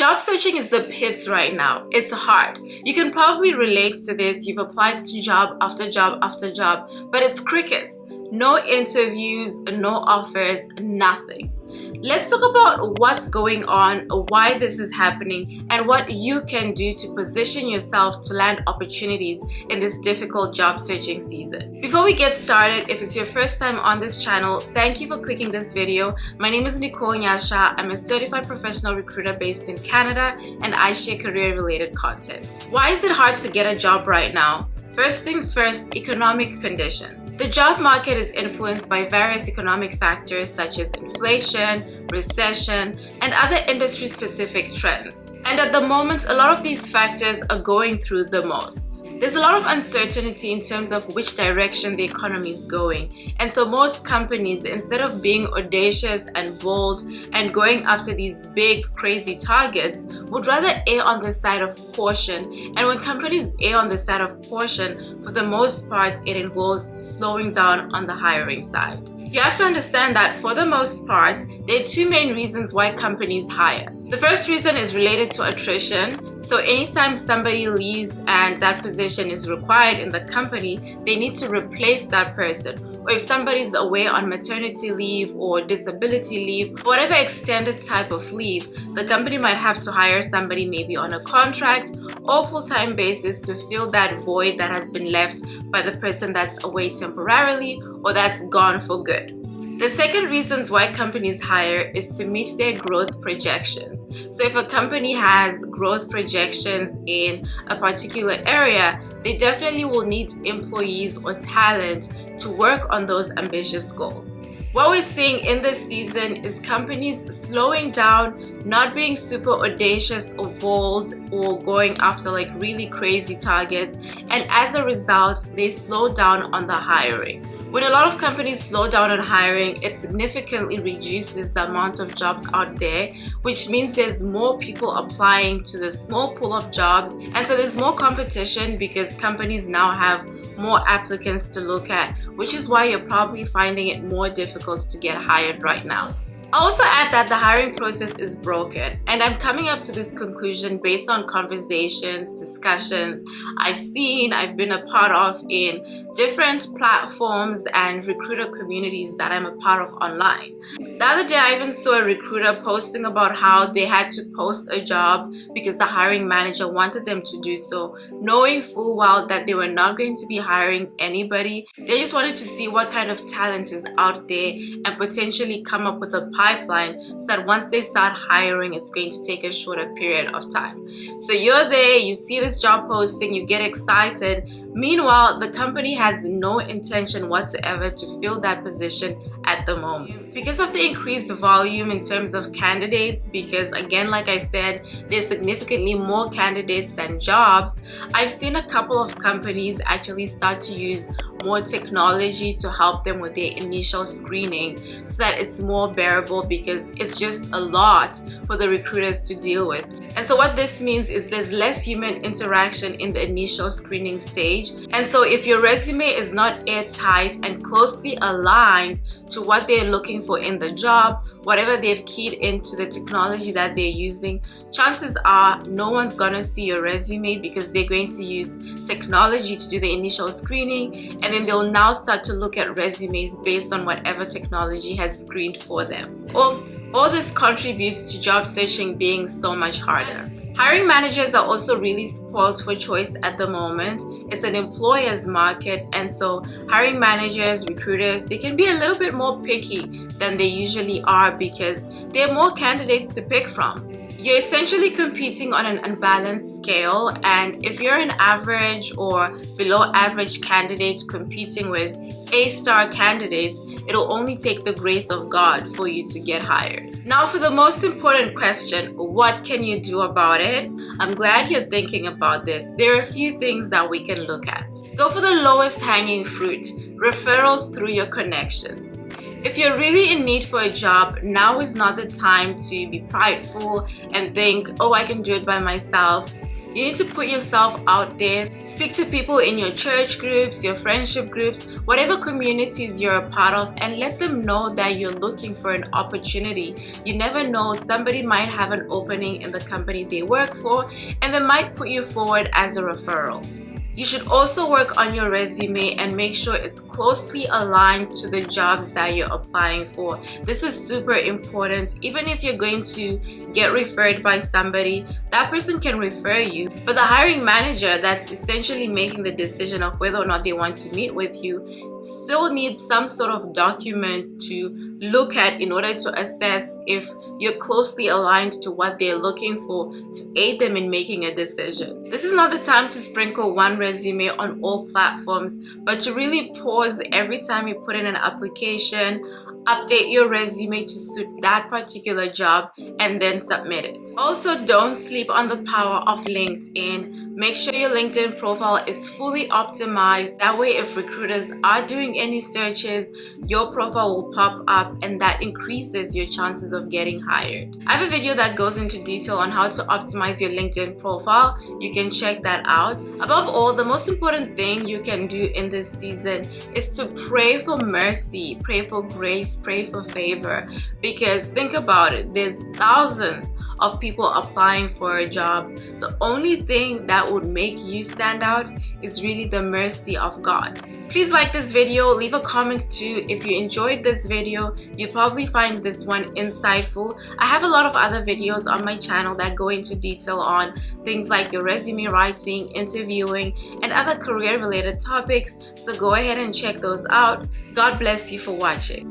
Job searching is the pits right now. It's hard. You can probably relate to this. You've applied to job after job after job, but it's crickets. No interviews, no offers, nothing. Let's talk about what's going on, why this is happening, and what you can do to position yourself to land opportunities in this difficult job searching season. Before we get started, if it's your first time on this channel, thank you for clicking this video. My name is Nicole Nyasha. I'm a certified professional recruiter based in Canada, and I share career-related content. Why is it hard to get a job right now? First things first, economic conditions. The job market is influenced by various economic factors such as inflation, recession, and other industry-specific trends. And at the moment, a lot of these factors are going through the most. There's a lot of uncertainty in terms of which direction the economy is going. And so most companies, instead of being audacious and bold and going after these big, crazy targets, would rather err on the side of caution. And when companies err on the side of caution, for the most part, it involves slowing down on the hiring side. You have to understand that for the most part, there are two main reasons why companies hire. The first reason is related to attrition. So anytime somebody leaves and that position is required in the company, they need to replace that person. Or if somebody's away on maternity leave or disability leave, or whatever extended type of leave, the company might have to hire somebody maybe on a contract or full-time basis to fill that void that has been left by the person that's away temporarily or that's gone for good. The second reasons why companies hire is to meet their growth projections. So if a company has growth projections in a particular area, they definitely will need employees or talent to work on those ambitious goals. What we're seeing in this season is companies slowing down, not being super audacious or bold or going after like really crazy targets, and as a result, they slow down on the hiring. When a lot of companies slow down on hiring, it significantly reduces the amount of jobs out there, which means there's more people applying to the small pool of jobs. And so there's more competition because companies now have more applicants to look at, which is why you're probably finding it more difficult to get hired right now. I'll also add that the hiring process is broken, and I'm coming up to this conclusion based on conversations, discussions I've been a part of in different platforms and recruiter communities that I'm a part of online. The other day, I even saw a recruiter posting about how they had to post a job because the hiring manager wanted them to do so, knowing full well that they were not going to be hiring anybody. They just wanted to see what kind of talent is out there and potentially come up with a pipeline so that once they start hiring, it's going to take a shorter period of time. So you're there, you see this job posting, you get excited. Meanwhile, the company has no intention whatsoever to fill that position at the moment. Because of the increased volume in terms of candidates, because again, like I said, there's significantly more candidates than jobs, I've seen a couple of companies actually start to use more technology to help them with their initial screening so that it's more bearable because it's just a lot for the recruiters to deal with. And so what this means is there's less human interaction in the initial screening stage. And so if your resume is not airtight and closely aligned to what they're looking for in the job, whatever they've keyed into the technology that they're using, chances are no one's gonna see your resume because they're going to use technology to do the initial screening, and then they'll now start to look at resumes based on whatever technology has screened for them. All this contributes to job searching being so much harder. Hiring managers are also really spoiled for choice at the moment. It's an employer's market, and so hiring managers, recruiters, they can be a little bit more picky than they usually are because there are more candidates to pick from. You're essentially competing on an unbalanced scale, and if you're an average or below average candidate competing with A-star candidates, it'll only take the grace of God for you to get hired. Now for the most important question, what can you do about it? I'm glad you're thinking about this. There are a few things that we can look at. Go for the lowest hanging fruit, referrals through your connections. If you're really in need for a job, now is not the time to be prideful and think, oh, I can do it by myself. You need to put yourself out there. Speak to people in your church groups, your friendship groups, whatever communities you're a part of, and let them know that you're looking for an opportunity. You never know, somebody might have an opening in the company they work for, and they might put you forward as a referral. You should also work on your resume and make sure it's closely aligned to the jobs that you're applying for. This is super important. Even if you're going to get referred by somebody, that person can refer you, but the hiring manager that's essentially making the decision of whether or not they want to meet with you still needs some sort of document to look at in order to assess if you're closely aligned to what they're looking for to aid them in making a decision. This is not the time to sprinkle one resume on all platforms, but to really pause every time you put in an application, update your resume to suit that particular job, and then submit it. Also, don't sleep on the power of LinkedIn. Make sure your LinkedIn profile is fully optimized. That way, if recruiters are doing any searches, your profile will pop up, and that increases your chances of getting hired. I have a video that goes into detail on how to optimize your LinkedIn profile. You can check that out. Above all, the most important thing you can do in this season is to pray for mercy, pray for grace, pray for favor, because think about it, there's thousands of people applying for a job. The only thing that would make you stand out is really the mercy of God. Please like this video, leave a comment too if you enjoyed this video. You'll probably find this one insightful. I have a lot of other videos on my channel that go into detail on things like your resume writing, interviewing, and other career related topics, so go ahead and check those out. God bless you for watching.